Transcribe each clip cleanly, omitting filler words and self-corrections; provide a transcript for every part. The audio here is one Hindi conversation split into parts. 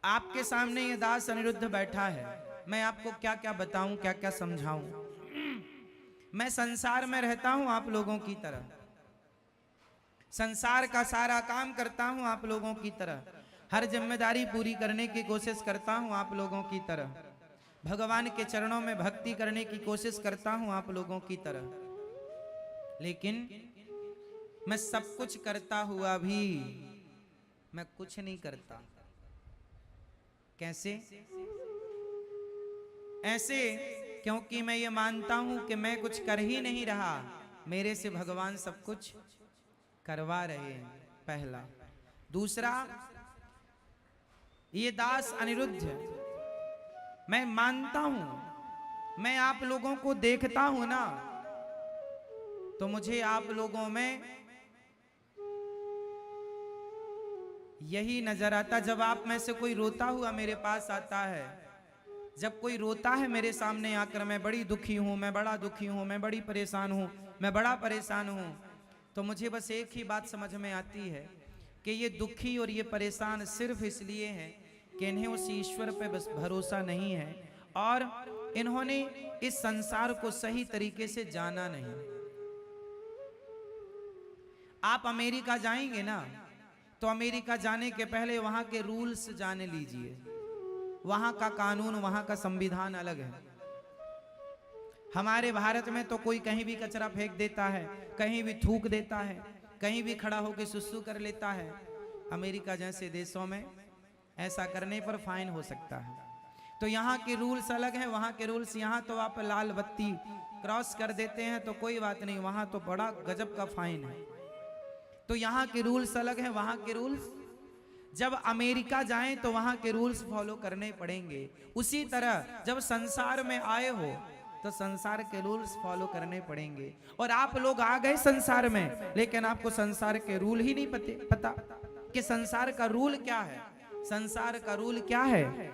आपके सामने ये दास अनिरुद्ध बैठा है, मैं आपको क्या क्या बताऊं, क्या क्या समझाऊं। मैं संसार में रहता हूं आप लोगों की तरह, संसार का सारा काम करता हूं आप लोगों की तरह, हर जिम्मेदारी पूरी करने की कोशिश करता हूं आप लोगों की तरह, भगवान के चरणों में भक्ति करने की कोशिश करता हूं आप लोगों की तरह। लेकिन मैं सब कुछ करता हुआ भी मैं कुछ नहीं करता। कैसे? ऐसे क्योंकि मैं ये मानता हूं कि मैं कुछ कर ही नहीं रहा, मेरे से भगवान सब कुछ करवा रहे हैं, पहला। दूसरा, ये दास अनिरुद्ध, मैं मानता हूं, मैं आप लोगों को देखता हूं ना, तो मुझे आप लोगों में यही नजर आता, जब आप में से कोई रोता हुआ मेरे पास आता है, जब कोई रोता है मेरे सामने आकर, मैं बड़ी दुखी हूं, मैं बड़ा दुखी हूं, मैं बड़ी परेशान हूं, मैं बड़ा परेशान हूं, तो मुझे बस एक ही बात समझ में आती है कि ये दुखी और ये परेशान सिर्फ इसलिए हैं कि इन्हें उस ईश्वर पे बस भरोसा नहीं है और इन्होंने इस संसार को सही तरीके से जाना नहीं। आप अमेरिका जाएंगे ना, तो अमेरिका जाने के पहले वहां के रूल्स जाने लीजिए। वहां का कानून, वहां का संविधान अलग है। हमारे भारत में तो कोई कहीं भी कचरा फेंक देता है, कहीं भी थूक देता है, कहीं भी खड़ा होकर सुसु कर लेता है। अमेरिका जैसे देशों में ऐसा करने पर फाइन हो सकता है। तो यहाँ के रूल्स अलग हैं, वहाँ के रूल्स। यहाँ तो आप लाल बत्ती क्रॉस कर देते हैं तो कोई बात नहीं, वहाँ तो बड़ा गजब का फाइन है। तो यहाँ के रूल्स अलग हैं, वहाँ के रूल्स। जब अमेरिका जाएं तो वहाँ के रूल्स फॉलो करने पड़ेंगे। उसी तरह जब संसार में आए हो तो संसार के रूल्स फॉलो करने पड़ेंगे। और आप लोग आ गए संसार में, लेकिन आपको संसार के रूल ही नहीं पता कि संसार का रूल क्या है। संसार का रूल क्या है,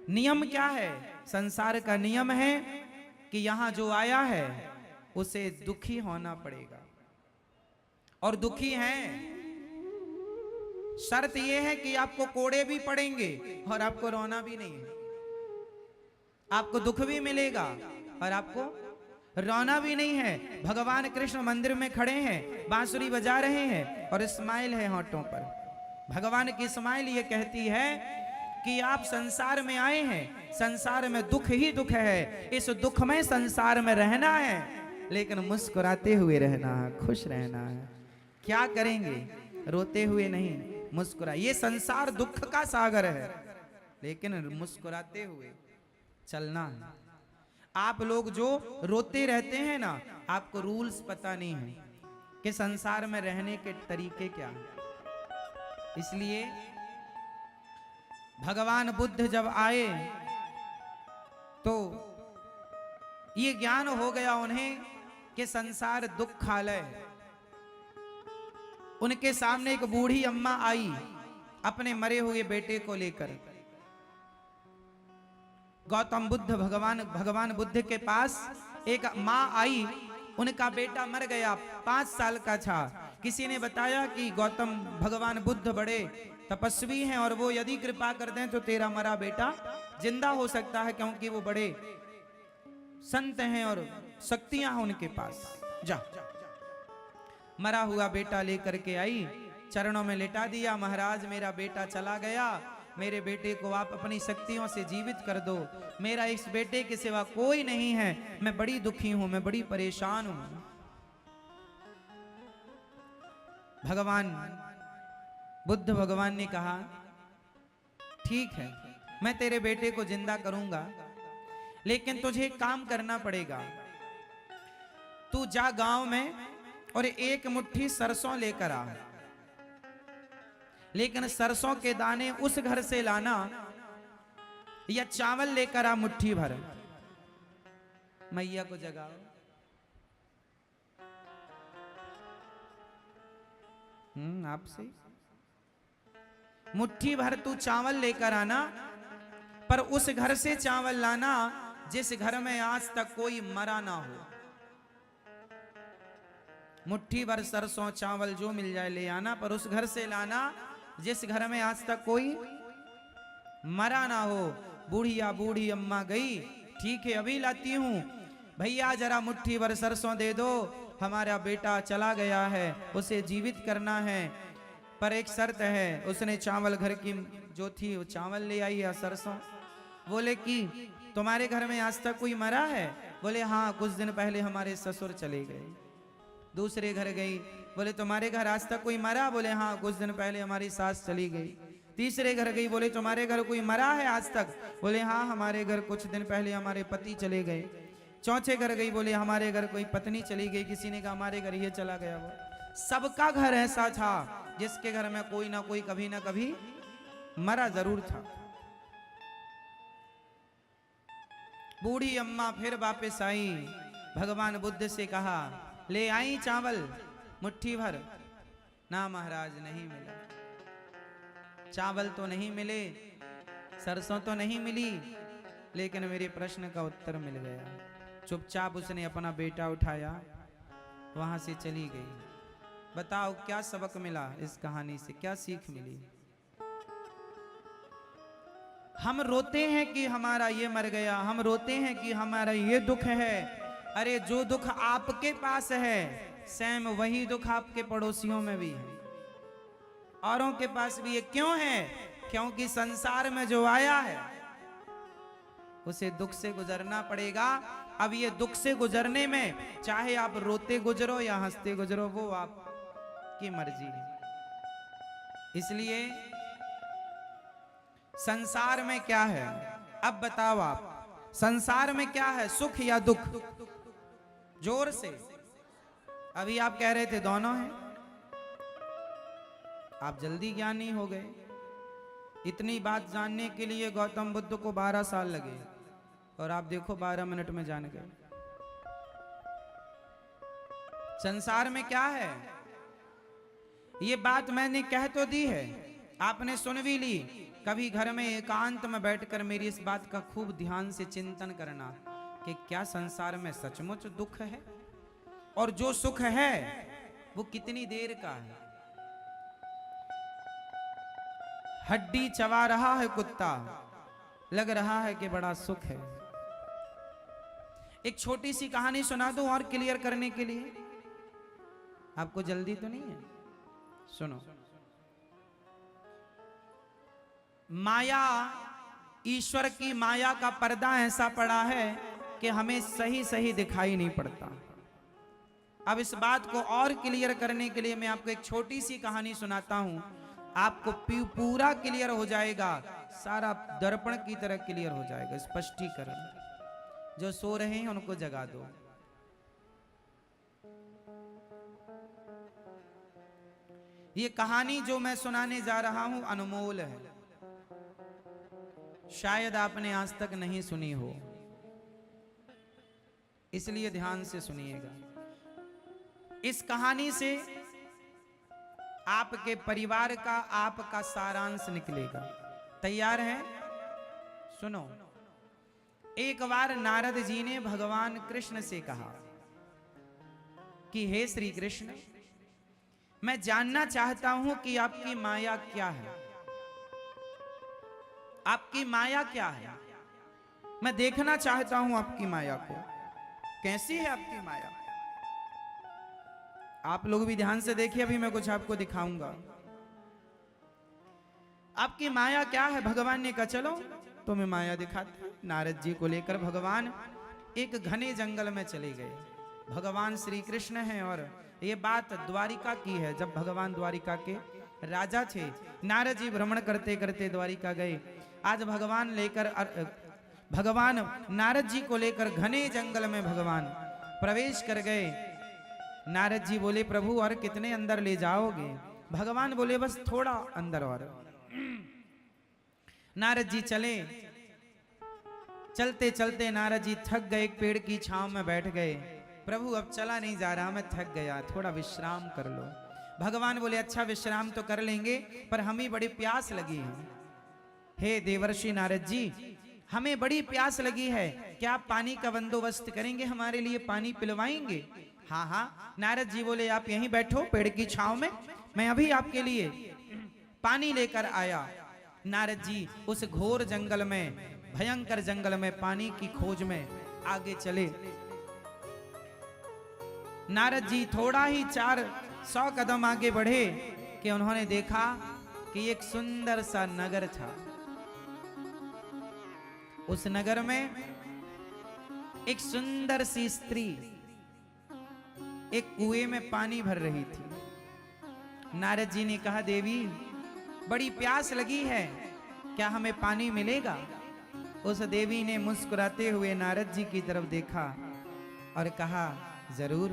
नियम क्या है? संसार का नियम है कि यहां जो आया है उसे दुखी होना पड़ेगा, और दुखी हैं। शर्त यह है कि आपको कोड़े भी पड़ेंगे और आपको रोना भी नहीं है। आपको दुख भी मिलेगा और आपको रोना भी नहीं है। भगवान कृष्ण मंदिर में खड़े हैं, बांसुरी बजा रहे हैं और स्माइल है होठों पर। भगवान की स्माइल ये कहती है कि आप संसार में आए हैं, संसार में दुख ही दुख है, इस दुखमय संसार में रहना है, लेकिन मुस्कुराते हुए रहना है, खुश रहना है। क्या करेंगे? रोते हुए नहीं, मुस्कुरा। ये संसार दुख का सागर है, लेकिन मुस्कुराते हुए चलना है। आप लोग जो रोते रहते हैं ना, आपको रूल्स पता नहीं है कि संसार में रहने के तरीके क्या हैं। इसलिए भगवान बुद्ध जब आए तो ये ज्ञान हो गया उन्हें कि संसार दुखालय है। उनके सामने एक बूढ़ी अम्मा आई अपने मरे हुए बेटे को लेकर। गौतम बुद्ध भगवान बुद्ध के पास एक माँ आई, उनका बेटा मर गया, 5 साल का था। किसी ने बताया कि गौतम भगवान बुद्ध बड़े तपस्वी हैं और वो यदि कृपा कर दें तो तेरा मरा बेटा जिंदा हो सकता है, क्योंकि वो बड़े संत हैं और शक्तियां हैं उनके पास। जा, मरा हुआ बेटा लेकर के आई, चरणों में लेटा दिया। महाराज, मेरा बेटा चला गया, मेरे बेटे को आप अपनी शक्तियों से जीवित कर दो। मेरा इस बेटे के सिवा कोई नहीं है, मैं बड़ी दुखी हूं, मैं बड़ी परेशान हूं। भगवान बुद्ध भगवान ने कहा, ठीक है, मैं तेरे बेटे को जिंदा करूंगा, लेकिन तुझे एक काम करना पड़ेगा। तू जा गांव में और 1 मुट्ठी सरसों लेकर आ, लेकिन सरसों के दाने उस घर से लाना, या चावल लेकर आ मुट्ठी भर। मैया को जगाओ। आपसे मुट्ठी भर तू चावल लेकर आना, पर उस घर से चावल लाना जिस घर में आज तक कोई मरा ना हो। मुट्ठी भर सरसों चावल जो मिल जाए ले आना, पर उस घर से लाना जिस घर में आज तक कोई मरा ना हो। बूढ़ी अम्मा गई, ठीक है अभी लाती हूँ। भैया जरा मुट्ठी भर सरसों दे दो, हमारा बेटा चला गया है, उसे जीवित करना है, पर एक शर्त है। उसने चावल घर की जो थी वो चावल ले आई या सरसों। बोले कि तुम्हारे घर में आज तक कोई मरा है? बोले हाँ, कुछ दिन पहले हमारे ससुर चले गए। दूसरे घर गई, बोले तुम्हारे घर आज तक कोई मरा? बोले हाँ, कुछ दिन पहले हमारी सास चली गई। तीसरे घर गई, बोले तुम्हारे घर कोई मरा है आज तक? बोले हाँ, हमारे घर कुछ दिन पहले हमारे पति चले गए। चौथे घर गई, बोले हमारे घर कोई पत्नी चली गई। किसी ने कहा हमारे घर ये चला गया। वो सबका घर ऐसा था जिसके घर में कोई ना कोई कभी ना कभी मरा जरूर था। बूढ़ी अम्मा फिर वापस आई, भगवान बुद्ध से कहा ले आई चावल मुट्ठी भर। ना महाराज, नहीं मिला। चावल तो नहीं मिले, सरसों तो नहीं मिली, लेकिन मेरे प्रश्न का उत्तर मिल गया। चुपचाप उसने अपना बेटा उठाया, वहां से चली गई। बताओ क्या सबक मिला इस कहानी से, क्या सीख मिली? हम रोते हैं कि हमारा ये मर गया, हम रोते हैं कि हमारा ये दुख है। अरे जो दुख आपके पास है, सेम वही दुख आपके पड़ोसियों में भी है, औरों के पास भी है। क्यों है? क्योंकि संसार में जो आया है उसे दुख से गुजरना पड़ेगा। अब ये दुख से गुजरने में चाहे आप रोते गुजरो या हंसते गुजरो, वो आपकी मर्जी है। इसलिए संसार में क्या है? अब बताओ आप, संसार में क्या है, सुख या दुख? जोर से। अभी आप कह रहे थे दोनों हैं। आप जल्दी ज्ञानी हो गए। इतनी बात जानने के लिए गौतम बुद्ध को 12 साल लगे, और आप देखो 12 मिनट में जान गए। संसार में क्या है, ये बात मैंने कह तो दी है, आपने सुन भी ली। कभी घर में एकांत में बैठकर मेरी इस बात का खूब ध्यान से चिंतन करना कि क्या संसार में सचमुच दुख है, और जो सुख है वो कितनी देर का है। हड्डी चबा रहा है कुत्ता, लग रहा है कि बड़ा सुख है। एक छोटी सी कहानी सुना दूं और क्लियर करने के लिए, आपको जल्दी तो नहीं है? सुनो। माया, ईश्वर की माया का पर्दा ऐसा पड़ा है कि हमें सही सही दिखाई नहीं पड़ता। अब इस बात को और क्लियर करने के लिए मैं आपको एक छोटी सी कहानी सुनाता हूं, आपको पूरा क्लियर हो जाएगा, सारा दर्पण की तरह क्लियर हो जाएगा। स्पष्टीकरण। जो सो रहे हैं उनको जगा दो। ये कहानी जो मैं सुनाने जा रहा हूं अनमोल है, शायद आपने आज तक नहीं सुनी हो, इसलिए ध्यान से सुनिएगा। इस कहानी से आपके परिवार का, आपका सारांश निकलेगा। तैयार हैं? सुनो। एक बार नारद जी ने भगवान कृष्ण से कहा कि हे श्री कृष्ण, मैं जानना चाहता हूं कि आपकी माया क्या है। आपकी माया क्या है? मैं देखना चाहता हूं आपकी माया को। कैसी है आपकी माया? आप लोग भी ध्यान से देखिए, अभी मैं कुछ आपको दिखाऊंगा। आपकी माया क्या है? भगवान ने कहा चलो तुम्हें माया दिखाते। नारद जी को लेकर भगवान एक घने जंगल में चले गए। भगवान श्री कृष्ण हैं, और ये बात द्वारिका की है। जब भगवान द्वारिका के राजा थे, नारद जी भ्रमण करते करते द्वारिका गए। आज भगवान नारद जी को लेकर घने जंगल में भगवान प्रवेश कर गए। नारद जी बोले प्रभु और कितने अंदर ले जाओगे? भगवान बोले बस थोड़ा अंदर और। नारद जी चले। चलते चलते नारद जी थक गए, एक पेड़ की छांव में बैठ गए। प्रभु अब चला नहीं जा रहा, मैं थक गया, थोड़ा विश्राम कर लो। भगवान बोले अच्छा विश्राम तो कर लेंगे, पर हमें बड़ी प्यास लगी है। हे देवर्षि नारद जी, हमें बड़ी प्यास लगी है, क्या आप पानी का बंदोबस्त करेंगे, हमारे लिए पानी पिलवाएंगे? हाँ हाँ। नारद जी बोले आप यहीं बैठो पेड़ की छांव में, मैं अभी आपके लिए पानी लेकर आया। नारद जी उस घोर जंगल में, भयंकर जंगल में पानी की खोज में आगे चले। नारद जी थोड़ा ही 400 कदम आगे बढ़े कि उन्होंने देखा कि एक सुंदर सा नगर था। उस नगर में एक सुंदर सी स्त्री एक कुएं में पानी भर रही थी। नारद जी ने कहा, देवी बड़ी प्यास लगी है, क्या हमें पानी मिलेगा? उस देवी ने मुस्कुराते हुए नारद जी की तरफ देखा और कहा, जरूर।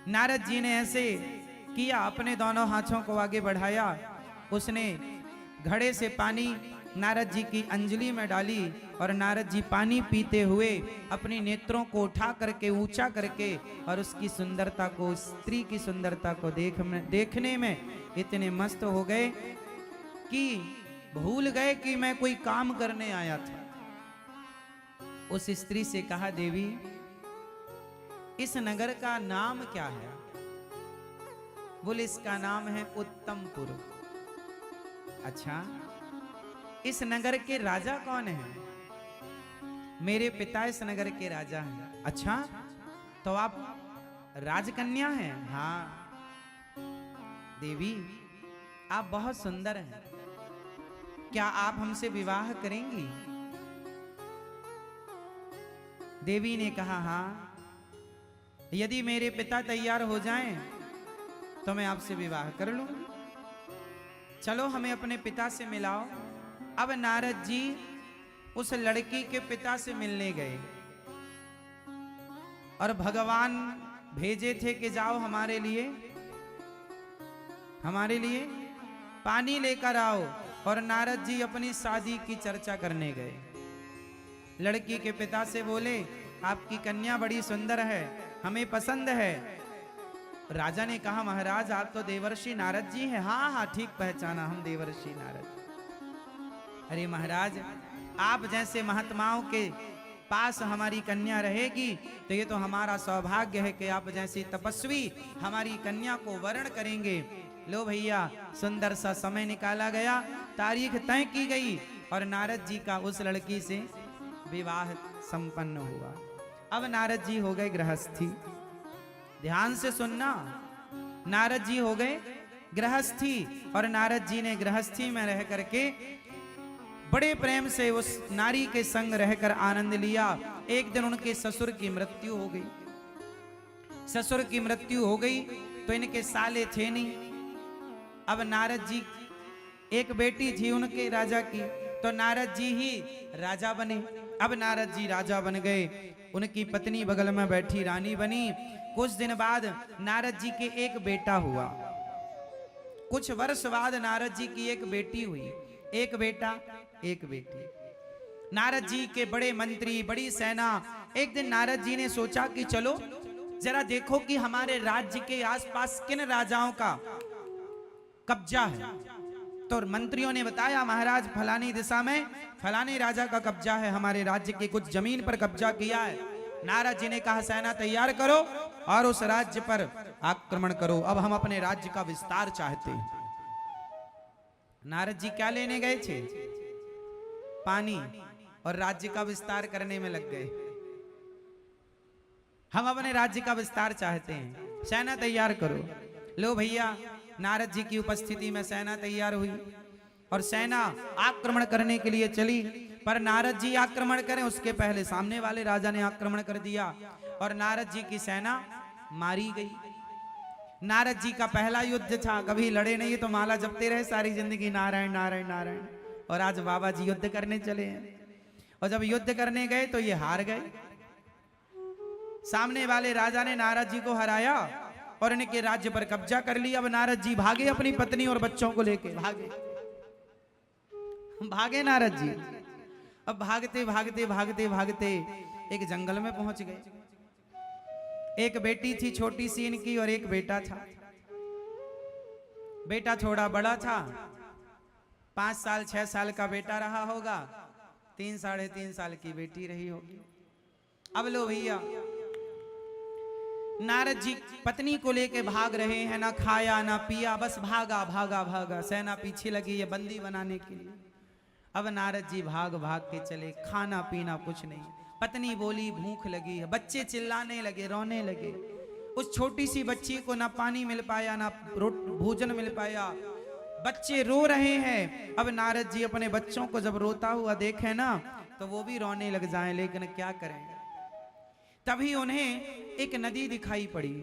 नारद जी ने ऐसे किया, अपने दोनों हाथों को आगे बढ़ाया, उसने घड़े से पानी नारद जी की अंजलि में डाली और नारद जी पानी पीते हुए अपने नेत्रों को उठा करके, ऊंचा करके और उसकी सुंदरता को, स्त्री की सुंदरता को देखने में इतने मस्त हो गए कि भूल गए कि मैं कोई काम करने आया था। उस स्त्री से कहा, देवी इस नगर का नाम क्या है? बोले, इसका नाम है उत्तमपुर। अच्छा, इस नगर के राजा कौन है? मेरे पिता इस नगर के राजा हैं। अच्छा, तो आप राजकन्या हैं? हाँ। देवी आप बहुत सुंदर हैं, क्या आप हमसे विवाह करेंगी? देवी ने कहा, हाँ, यदि मेरे पिता तैयार हो जाएं तो मैं आपसे विवाह कर लूंगी। चलो हमें अपने पिता से मिलाओ। अब नारद जी उस लड़की के पिता से मिलने गए और भगवान भेजे थे कि जाओ हमारे लिए पानी लेकर आओ। और नारद जी अपनी शादी की चर्चा करने गए। लड़की के पिता से बोले, आपकी कन्या बड़ी सुंदर है, हमें पसंद है। राजा ने कहा, महाराज आप तो देवर्षि नारद जी हैं। हाँ हाँ, ठीक पहचाना, हम देवर्षि नारद। अरे महाराज, आप जैसे महात्माओं के पास हमारी कन्या रहेगी तो ये तो हमारा सौभाग्य है कि आप जैसी तपस्वी हमारी कन्या को वरण करेंगे। लो भैया, सुंदर सा समय निकाला गया, तारीख तय की गई और नारद जी का उस लड़की से विवाह संपन्न हुआ। अब नारद जी हो गए गृहस्थी। ध्यान से सुनना, नारद जी हो गए गृहस्थी और नारद जी ने गृहस्थी में रह करके बड़े प्रेम से उस नारी के संग रहकर आनंद लिया। एक दिन उनके ससुर की मृत्यु हो गई। ससुर की मृत्यु हो गई तो इनके साले थे नहीं। अब नारद जी, एक बेटी थी उनके राजा की, तो नारद जी ही राजा बने। अब नारद जी राजा बन गए, उनकी पत्नी बगल में बैठी रानी बनी। कुछ दिन बाद नारद जी के एक बेटा हुआ। कुछ वर्ष बाद नारद जी की एक बेटी हुई। एक बेटा एक बेटी। नारद जी के बड़े मंत्री, बड़ी सेना। एक दिन नारद जी ने सोचा कि चलो जरा देखो कि हमारे राज्य के आसपास किन राजाओं का कब्जा है। तो मंत्रियों ने बताया, महाराज फलानी दिशा में फलाने राजा का कब्जा है, हमारे राज्य की कुछ जमीन पर कब्जा किया है। नारद जी ने कहा, सेना तैयार करो और उस राज्य पर आक्रमण करो, अब हम अपने राज्य का विस्तार चाहते हैं। नारद जी क्या लेने गए थे? पानी, और राज्य का विस्तार करने में लग गए। हम अपने राज्य का विस्तार चाहते हैं, सेना तैयार करो। लो भैया, नारद जी की उपस्थिति में सेना तैयार हुई और सेना आक्रमण करने के लिए चली। पर नारद जी आक्रमण करें उसके पहले सामने वाले राजा ने आक्रमण कर दिया और नारद जी की सेना मारी गई। नारद जी का पहला युद्ध था, कभी लड़े नहीं तो माला जपते रहे सारी जिंदगी, नारायण नारायण नारायण। और आज बाबा जी युद्ध करने चले हैं और जब युद्ध करने गए तो ये हार गए। सामने वाले राजा ने नारद जी को हराया और इनके राज्य पर कब्जा कर लिया। अब नारद जी भागे, अपनी पत्नी और बच्चों को लेके भागे नारद जी। अब भागते भागते भागते भागते एक जंगल में पहुंच गए। एक बेटी थी छोटी सी इनकी और एक बेटा था। बेटा थोड़ा बड़ा था, 5 साल 6 साल का बेटा रहा होगा, 3 साढ़े 3 साल की बेटी रही होगी। अब लो भैया, नारद जी पत्नी को लेके भाग रहे हैं, ना खाया ना पिया, बस भागा भागा भागा, सेना पीछे लगी है बंदी बनाने के लिए। अब नारद जी भाग भाग के चले, खाना पीना कुछ नहीं। पत्नी बोली भूख लगी है, बच्चे चिल्लाने लगे, रोने लगे। उस छोटी सी बच्ची को ना पानी मिल पाया, ना भोजन मिल पाया, बच्चे रो रहे हैं। अब नारद जी अपने बच्चों को जब रोता हुआ देखे ना तो वो भी रोने लग जाएं, लेकिन क्या करें। तभी उन्हें एक नदी दिखाई पड़ी।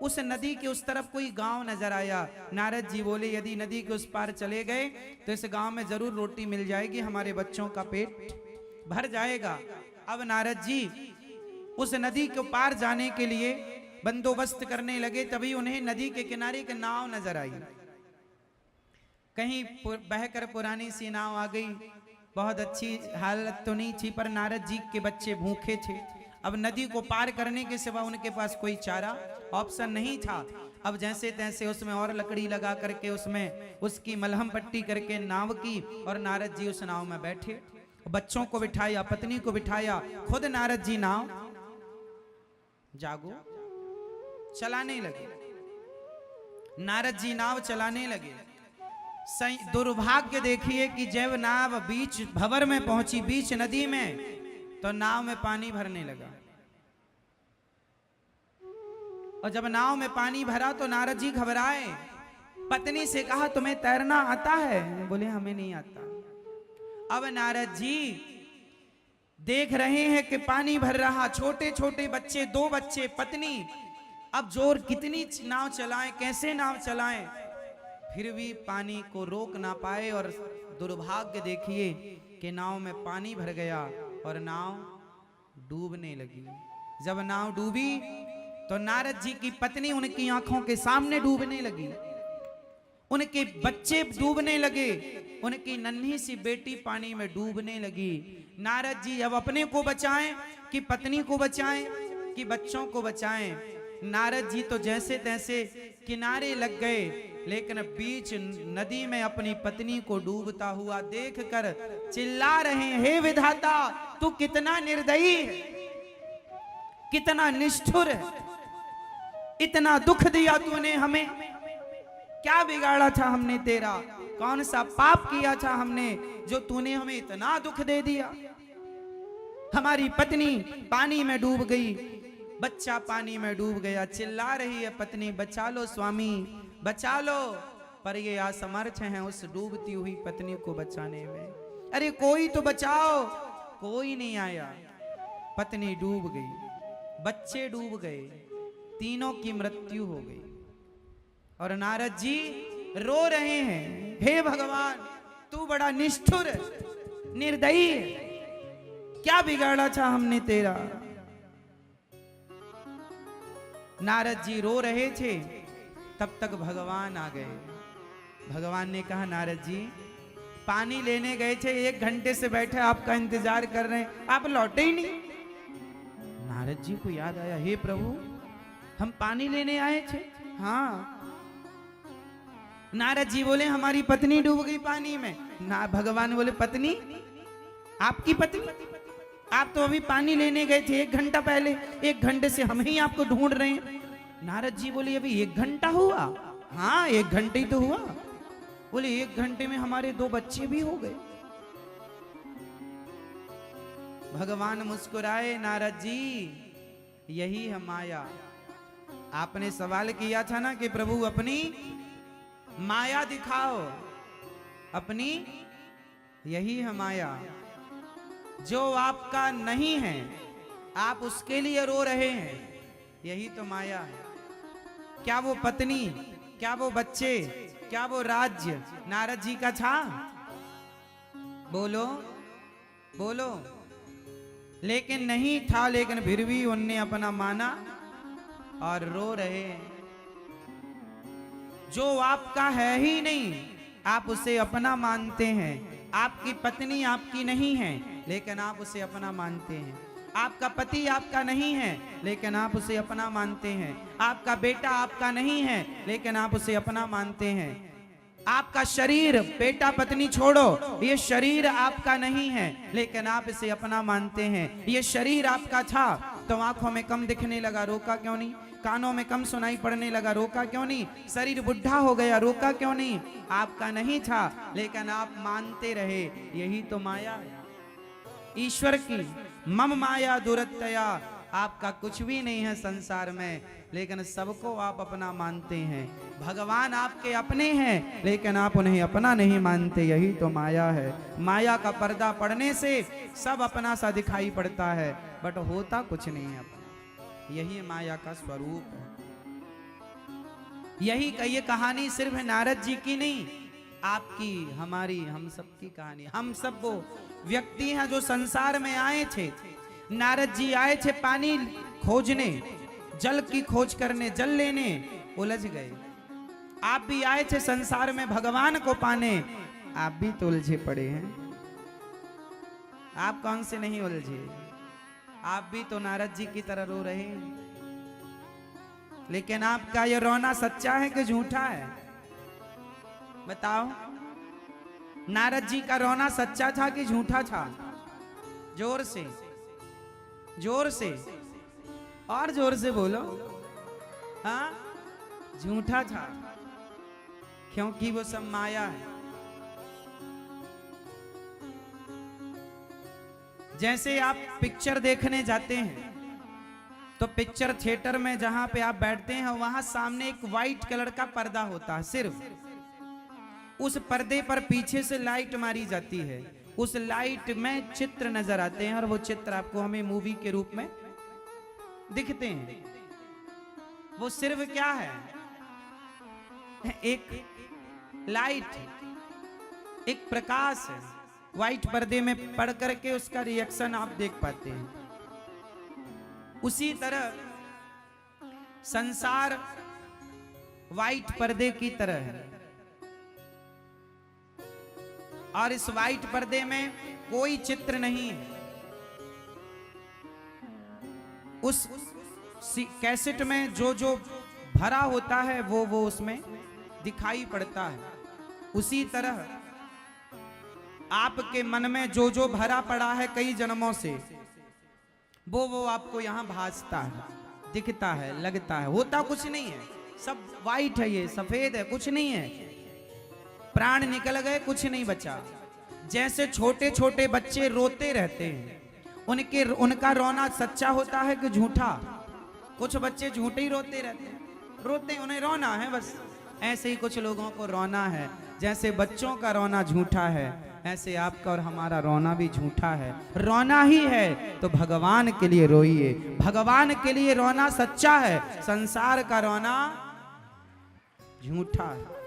उस नदी के उस तरफ कोई गांव नजर आया। नारद जी बोले यदि नदी के उस पार चले गए तो इस गांव में जरूर रोटी मिल जाएगी, हमारे बच्चों का पेट भर जाएगा। अब नारद जी उस नदी के पार जाने के लिए बंदोबस्त करने लगे। तभी उन्हें नदी के किनारे एक नाव नजर आई। कहीं बहकर पुरानी सी नाव आ गई। बहुत अच्छी हालत तो नहीं थी, पर नारद जी के बच्चे भूखे थे। अब नदी को पार करने के सिवा उनके पास कोई चारा ऑप्शन नहीं था। अब जैसे तैसे उसमें और लकड़ी लगा करके उसमें उसकी मलहम पट्टी करके नाव की, और नारद जी उस नाव में बैठे, बच्चों को बिठाया, पत्नी को बिठाया, खुद नारद जी नाव जागो चलाने लगे। नारद जी नाव चलाने लगे। दुर्भाग्य देखिए कि जब नाव बीच भंवर में पहुंची, बीच नदी में, तो नाव में पानी भरने लगा। और जब नाव में पानी भरा तो नारद जी घबराए। पत्नी से कहा तुम्हें तैरना आता है? बोले हमें नहीं आता। अब नारद जी देख रहे हैं कि पानी भर रहा, छोटे छोटे बच्चे, 2 बच्चे, पत्नी। अब जोर कितनी नाव चलाएं, कैसे नाव चलाएं, फिर भी पानी को रोक ना पाए। और दुर्भाग्य देखिए कि नाव में पानी भर गया और नाव डूबने लगी। जब नाव डूबी तो नारद जी की पत्नी उनकी आंखों के सामने डूबने लगी, उनके बच्चे डूबने लगे, उनकी नन्ही सी बेटी पानी में डूबने लगी। नारद जी अब अपने को बचाएं कि पत्नी को बचाएं कि बच्चों को बचाएं। नारद जी तो जैसे तैसे किनारे लग गए, लेकिन बीच नदी में अपनी पत्नी को डूबता हुआ देखकर चिल्ला रहे हैं, हे विधाता तू कितना निर्दयी है, कितना निष्ठुर है, इतना दुख दिया तूने हमें, क्या बिगाड़ा था हमने तेरा, कौन सा पाप किया था हमने जो तूने हमें इतना दुख दे दिया। हमारी पत्नी पानी में डूब गई, बच्चा पानी में डूब गया, चिल्ला रही है पत्नी बचा लो स्वामी बचा लो, पर ये असमर्थ हैं उस डूबती हुई पत्नी को बचाने में। अरे कोई तो बचाओ, कोई नहीं आया। पत्नी डूब गई, बच्चे डूब गए, तीनों की मृत्यु हो गई। और नारद जी रो रहे हैं, हे भगवान तू बड़ा निष्ठुर निर्दयी है, क्या बिगाड़ा था हमने तेरा। नारद जी रो रहे थे, तब तक भगवान आ गए। भगवान ने कहा नारद जी पानी लेने गए थे, 1 घंटे से बैठे आपका इंतजार कर रहे हैं, आप लौटे ही नहीं। नारद जी को याद आया, हे प्रभु हम पानी लेने आए थे। हाँ। नारद जी बोले हमारी पत्नी डूब गई पानी में। ना भगवान बोले पत्नी, आपकी पत्नी? आप तो अभी पानी लेने गए थे 1 घंटा पहले, 1 घंटे से हम ही आपको ढूंढ रहे हैं। नारद जी बोले अभी 1 घंटा हुआ? हाँ 1 घंटे ही तो हुआ। बोले 1 घंटे में हमारे 2 बच्चे भी हो गए। भगवान मुस्कुराए, नारद जी यही है माया। आपने सवाल किया था ना कि प्रभु अपनी माया दिखाओ, अपनी यही है माया। जो आपका नहीं है आप उसके लिए रो रहे हैं, यही तो माया है। क्या वो पत्नी, क्या वो बच्चे, क्या वो राज्य नारद जी का था? बोलो बोलो। लेकिन नहीं था, लेकिन फिर भी उनने अपना माना और रो रहे हैं। जो आपका है ही नहीं आप उसे अपना मानते हैं। आपकी पत्नी आपकी नहीं है लेकिन आप उसे अपना मानते हैं। आपका पति आपका नहीं है लेकिन आप उसे अपना मानते हैं। आपका बेटा आपका नहीं है लेकिन आप उसे अपना मानते हैं। आपका शरीर, बेटा पत्नी छोड़ो, ये शरीर आपका नहीं है लेकिन आप इसे अपना मानते हैं। ये शरीर आपका था तो आंखों में कम दिखने लगा, रोका क्यों नहीं? कानों में कम सुनाई पड़ने लगा, रोका क्यों नहीं? शरीर बुढ़ा हो गया, रोका क्यों नहीं? आपका नहीं था, लेकिन आप मानते रहे। यही तो माया है ईश्वर की। मम माया दुरत्तया, आपका कुछ भी नहीं है संसार में, लेकिन सबको आप अपना मानते हैं। भगवान आपके अपने हैं, लेकिन आप उन्हें अपना नहीं मानते। यही तो माया है। माया का पर्दा पड़ने से सब अपना सा दिखाई पड़ता है, बट होता कुछ नहीं है अपना। यही माया का स्वरूप है। यही ये कहानी सिर्फ नारद जी की नहीं, आपकी, हमारी, हम सबकी कहानी। हम सब वो व्यक्ति हैं जो संसार में आए थे। नारद जी आए थे पानी खोजने, जल की खोज करने, जल लेने, उलझ गए। आप भी आए थे संसार में भगवान को पाने, आप भी तो उलझे पड़े हैं। आप कौन से नहीं उलझे? आप भी तो नारद जी की तरह रो रहे हैं। लेकिन आपका ये रोना सच्चा है कि झूठा है? बताओ, नारद जी का रोना सच्चा था कि झूठा था? जोर से, जोर से, और जोर से बोलो। हाँ, झूठा था, क्योंकि वो सब माया है। जैसे आप पिक्चर देखने जाते हैं, तो पिक्चर थिएटर में जहां पे आप बैठते हैं, वहां सामने एक वाइट कलर का पर्दा होता है। सिर्फ उस पर्दे पर पीछे से लाइट मारी जाती है। उस लाइट में चित्र नजर आते हैं, और वो चित्र आपको हमें मूवी के रूप में दिखते हैं। वो सिर्फ क्या है? एक लाइट, एक प्रकाश है। व्हाइट पर्दे में पड़ करके उसका रिएक्शन आप देख पाते हैं। उसी तरह संसार व्हाइट पर्दे की तरह है, और इस व्हाइट पर्दे में कोई चित्र नहीं है। उस कैसेट में जो जो भरा होता है वो उसमें दिखाई पड़ता है। उसी तरह आपके मन में जो जो भरा पड़ा है कई जन्मों से, वो आपको यहां भासता है, दिखता है, लगता है। होता कुछ नहीं है, सब वाइट है, ये सफेद है, कुछ नहीं है। प्राण निकल गए, कुछ नहीं बचा। जैसे छोटे छोटे बच्चे रोते रहते हैं, उनका रोना सच्चा होता है कि झूठा? कुछ बच्चे झूठे ही रोते रहते हैं, रोते, उन्हें रोना है बस। ऐसे ही कुछ लोगों को रोना है। जैसे बच्चों का रोना झूठा है, ऐसे आपका और हमारा रोना भी झूठा है। रोना ही है तो भगवान के लिए रोइए, भगवान के लिए रोना सच्चा है। संसार का रोना झूठा है।